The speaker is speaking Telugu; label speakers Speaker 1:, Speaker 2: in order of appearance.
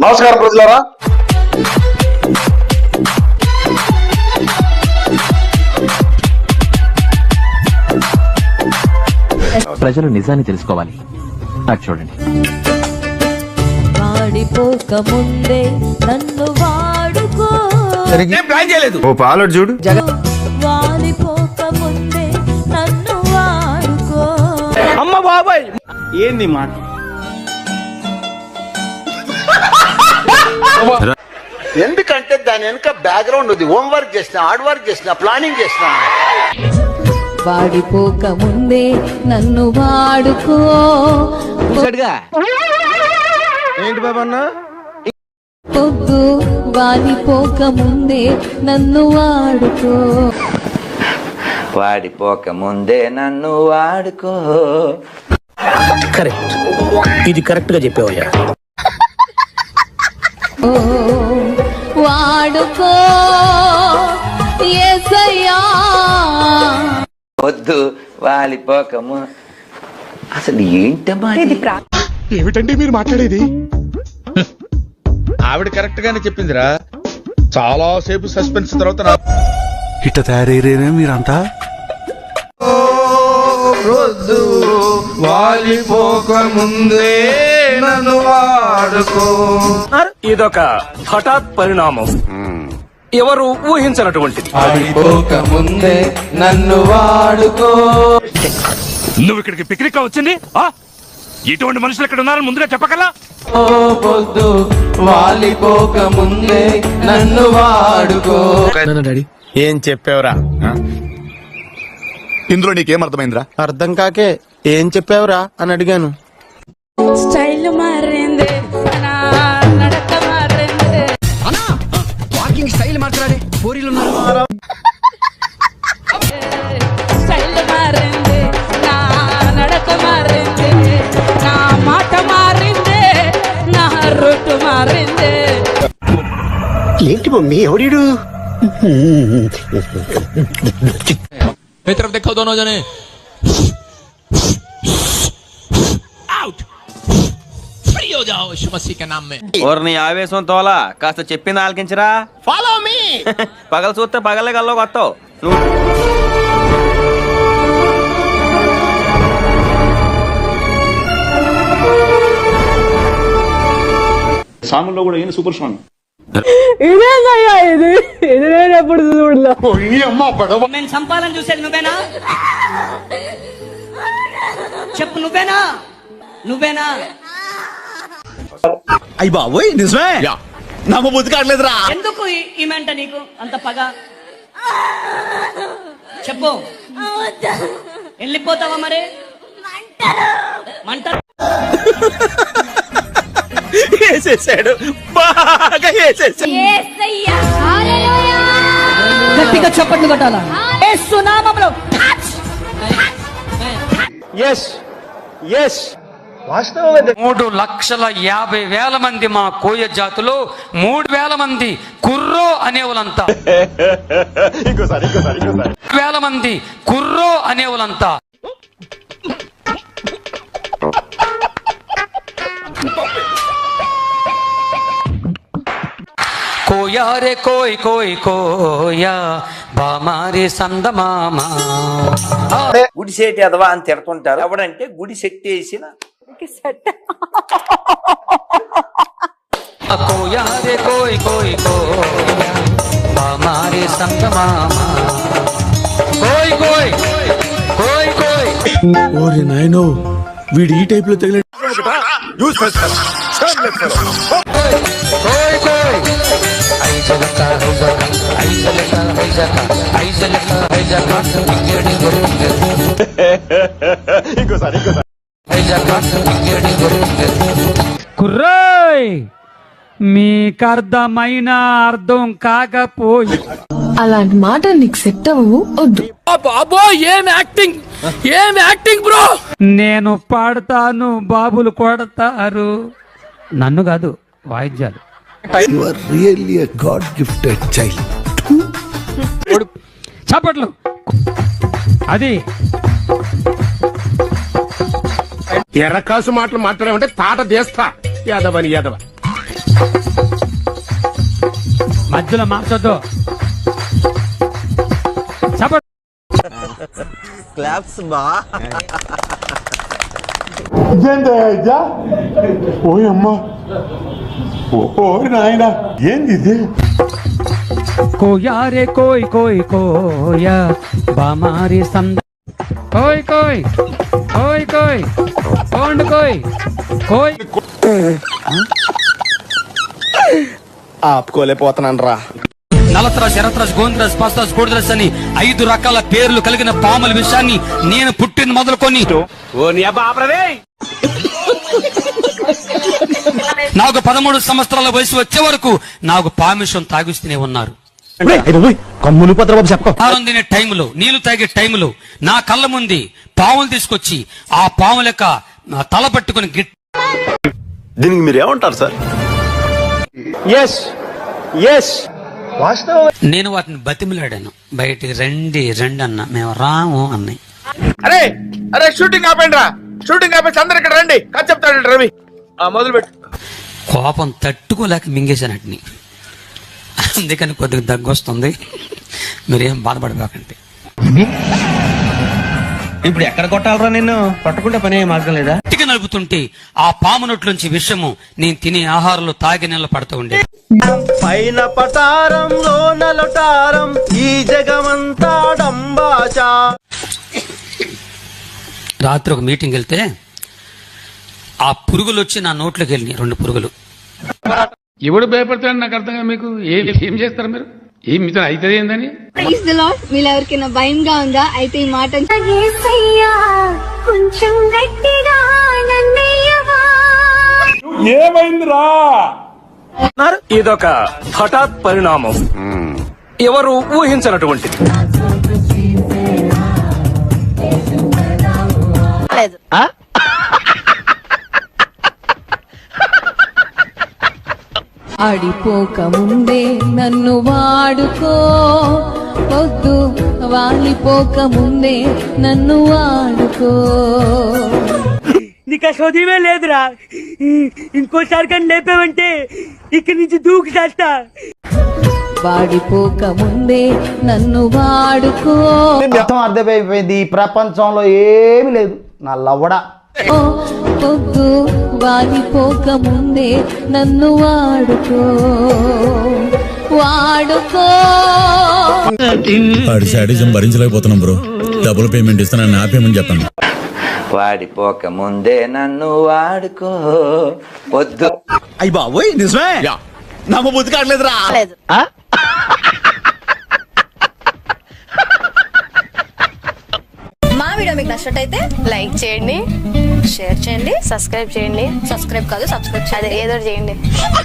Speaker 1: నమస్కారం ప్రజలారా.
Speaker 2: ప్రజలు నిజాన్ని తెలుసుకోవాలి. నాకు చూడండి.
Speaker 3: వాడిపోక ముందే నన్ను వాడుకో.
Speaker 4: ప్లాన్ చేయలేదు.
Speaker 5: ఓ పాలడు చూడు.
Speaker 3: వాడిపోక ముందే నన్ను వాడుకో.
Speaker 4: అమ్మ బాబాయ్ ఏంది మాట.
Speaker 6: ఎందుకంటే దాని వెనుక బ్యాక్గ్రౌండ్ ఉంది. హోంవర్క్ చేసిన, హార్డ్ వర్క్ చేసిన, ప్లానింగ్ చేసిన.
Speaker 3: వాడిపోక ముందే నన్ను వాడుకో.
Speaker 4: ఏంటి బాబా అన్న?
Speaker 3: పొద్దు వాడిపోక ముందే నన్ను వాడుకో.
Speaker 7: వాడిపోక ముందే నన్ను వాడుకో.
Speaker 4: కరెక్ట్, ఇది కరెక్ట్ గా చెప్పావయ్యా.
Speaker 3: ఓ వాడుకో యేసయ్యా.
Speaker 7: వద్దు వాలిపోకము. అసలు ఏంటమ్మా
Speaker 5: ఏమిటండి మీరు మాట్లాడేది?
Speaker 8: ఆవిడ కరెక్ట్ గానే చెప్పిందిరా. చాలా సేపు సస్పెన్స్ తర్వాత
Speaker 5: ఇట్ట తయారయ్యారే మీరంతా.
Speaker 8: వాలిపోక ముందే నన్ను వాడుకో.
Speaker 4: ఇదొక హఠాత్ పరిణామం, ఎవరు ఊహించినటువంటిది.
Speaker 7: వాడిపోక ముందే నన్ను వాడుకో.
Speaker 9: నువ్వు ఇక్కడికి పిక్నిక్ వచ్చింది? ఇటువంటి మనుషులు ఇక్కడ ఉన్నారని ముందుగా చెప్పగలరా?
Speaker 7: పొద్దు వాలిపోక ముందే నన్ను వాడుకో.
Speaker 5: డాడీ
Speaker 4: ఏం చెప్పావురా?
Speaker 5: ఇందులో నీకేం అర్థమైందిరా?
Speaker 4: అర్థం కాకే ఏం చెప్పావురా అని అడిగాను.
Speaker 3: స్టైల్ మారింది, నా నడక మారింది.
Speaker 4: వాకింగ్ స్టైల్ మాట్లాడే పోరీలు ఉన్నారు.
Speaker 3: స్టైల్ మారింది, నా నడక మారింది, నా మాట మారింది, నా రూట్ మారింది.
Speaker 6: ఏంటి మమ్మీ ఎవడు?
Speaker 9: तरफ देखो दोनों जने. आउट. फ्री हो जाओ यीशु मसीह के नाम में.
Speaker 7: और నీ ఆవేశం తోలా కాస్త చెప్పింది ఆలకించరా.
Speaker 4: Follow me.
Speaker 7: పగలు చూస్తే పగలే గల్లోకి వస్తావు.
Speaker 1: సాంగ్లో కూడా ఈయన సూపర్ సాంగ్.
Speaker 3: ఇదేనయ్యా ఇది ఎప్పుడు చూడలే.
Speaker 10: నేను సంపాలని చూసేది నువ్వేనా? చెప్పు, నువ్వేనా? నువ్వేనా?
Speaker 4: అయ్య బాబోయ్ నిజమే. నమ్మ బుద్ధి కావట్లేదురా.
Speaker 10: ఎందుకు ఈ మెంట నీకు అంత పగ? చెప్పు, వెళ్ళిపోతావా మరి? మంట
Speaker 4: వేసేసాడు, బాగా వేసేసాడు.
Speaker 10: గట్టిగా చప్పట్లు కొట్టాలా? యేసు నామములో.
Speaker 4: ఎస్ ఎస్
Speaker 10: 3,50,000 మంది మా కోయ జాతిలో 3,000 మంది కుర్రో అనేవాళ్ళంతా. 1,000 మంది కుర్రో అనేవాళ్ళంతా. కోయా రే కోయ్ కోయ్ కోయా బామారే సందమామా.
Speaker 7: గుడి సెట్ ఎదవా అని తిడుతుంటారు. ఎవడంటే గుడి సెట్ వేసిన
Speaker 10: కోయా రే కోయ్ కోయ్ కోయా బామారే సందమామా. కోయ్ కోయ్ కోయ్ కోయ్.
Speaker 5: ఓరే నాయనో, వీడు ఈ టైప్ లో తగిలి.
Speaker 10: కోయ్ కోయ్ ఐజలక ఐజలక ఐజలక ఐజలక ఐజలక ఐజలక ఇంగేడి గురుంగే.
Speaker 5: ఇంకోసారి
Speaker 10: ఐజలక ఇంగేడి గురుంగే.
Speaker 11: కుర్రోయ్, మీకర్థమైన అర్థం కాకపోయి
Speaker 3: అలాంటి మాట నీకు సెట్ అవ్వవు, వద్దు.
Speaker 11: బాబో ఏం యాక్టింగ్, ఏం యాక్టింగ్ బ్రో. నేను పాడతాను, బాబులు కొడతారు. నన్ను కాదు, వాయిద్యాలు.
Speaker 5: You are really a God gifted child.
Speaker 11: చప్పట్లు. అది
Speaker 4: ఎర్రకాసు మాటలు మాట్లాడమంటే తాట చేస్తా. యాదవని యాదవ.
Speaker 11: మధ్యలో మార్చొద్దు. చెప్పండి.
Speaker 4: క్లాప్స్ బా.
Speaker 11: కోయా రే కోయ్ కోయ్ కోయా బామారి సంద కోయ్ కోయ్ కోయ్ కోయ్ కోండ్ కోయ్ కోయ్.
Speaker 4: ఆపుకోలేకపోతున్నాను రా.
Speaker 10: నలతరాజ్, ఎర్రతరాజ్, గోంద్రాజ్, పాస్తరాజ్, కోడిరాజ్ అని 5 రకాల పేర్లు కలిగిన పాముల విషయాన్ని నేను పుట్టిన మొదలుకొని నాకు 13 సంవత్సరాల వయసు వచ్చే వరకు నాకు పామిషం తాగిస్తూనే ఉన్నారు.
Speaker 4: కమ్ములు పత్రబాబు చెప్ప.
Speaker 10: ఆహారం తినే టైంలో, నీళ్లు తాగే టైంలో నా కళ్ళ ముందు పాములు తీసుకొచ్చి ఆ పాముల యొక్క తల పట్టుకుని
Speaker 6: దీనికి మీరు ఏమంటారు సార్?
Speaker 4: Yes yes.
Speaker 10: నేను వాటిని బతిమిలాడాను. బయటికి రండి రండి అన్న, మేము రాము అన్నాయి.
Speaker 4: అరే అరే షూటింగ్ ఆపండి రా. షూటింగ్ ఆపేసి అందరు ఇక్కడ రండి. కథ చెప్తాడు రవి. మొదలు పెట్టు.
Speaker 10: కోపం తట్టుకోలేక మింగేశానటిని. అందుకని కొద్దిగా దగ్గు వస్తుంది. మీరేం బాధపడబాకండి.
Speaker 4: ఇప్పుడు ఎక్కడ కొట్టాలరా నిన్ను? కొట్టకుండా పని మార్గం లేదా?
Speaker 10: గట్టిగా నలుపుతుంటే ఆ పాము నోట్లోంచి విషము నేను తినే ఆహారంలో తాగి నెల పడుతూ ఉండేది.
Speaker 4: పైన పటారంలో నలటారం ఈ జగమంతా డంబాచా.
Speaker 10: రాత్రి ఒక మీటింగ్ వెళ్తే ఆ పురుగులు వచ్చి నా నోట్లోకి వెళ్ళినాయి. 2 పురుగులు.
Speaker 11: ఎవడు భయపడతాడు నాకు అర్థం కాదు. మీకు ఏం చేస్తారు మీరు? ఏం మీతో అయితే ఏందని?
Speaker 3: మీరు ఎవరికైనా భయంగా ఉందా? అయితే ఈ మాట కొంచెం గట్టిగా
Speaker 1: ఏమైందిరా?
Speaker 4: ఇదొక హఠాత్ పరిణామం, ఎవరు ఊహించినటువంటిది.
Speaker 3: ఆడిపోక ముందే నన్ను వాడుకో, వద్దు వాలిపోక ముందే నన్ను వాడుకో.
Speaker 11: నీకు చదివే లేదురా. ఇంకోసారి కానీ లేపావంటే ఇక్కడి నుంచి దూకి చేస్తా.
Speaker 3: వాడిపోక ముందే నన్ను వాడుకో.
Speaker 4: మొత్తం అర్థమైపోయింది. ఈ ప్రపంచంలో ఏమి లేదు నా లవ్వడా.
Speaker 3: వద్దు వాలిపోక ముందే నన్ను వాడుకో, వాడుకో.
Speaker 5: వాడి శాడిజం భరించలేకపోతున్నాం బ్రో. డబుల్ పేమెంట్ ఇస్తానని నా పేమెంట్ చెప్పండి.
Speaker 7: వాడిపోక ముందే నన్ను వాడుకో, వద్దు.
Speaker 4: అయ్యి బాబోయ్ నిజమే. నమ్మ బుద్ధి కావట్లేదురా.
Speaker 3: మా వీడియో మీకు నచ్చినట్టయితే లైక్ చేయండి, షేర్ చేయండి, సబ్స్క్రైబ్ చేయండి. సబ్స్క్రైబ్ కాదు, సబ్స్క్రైబ్ అదే ఏదో చేయండి.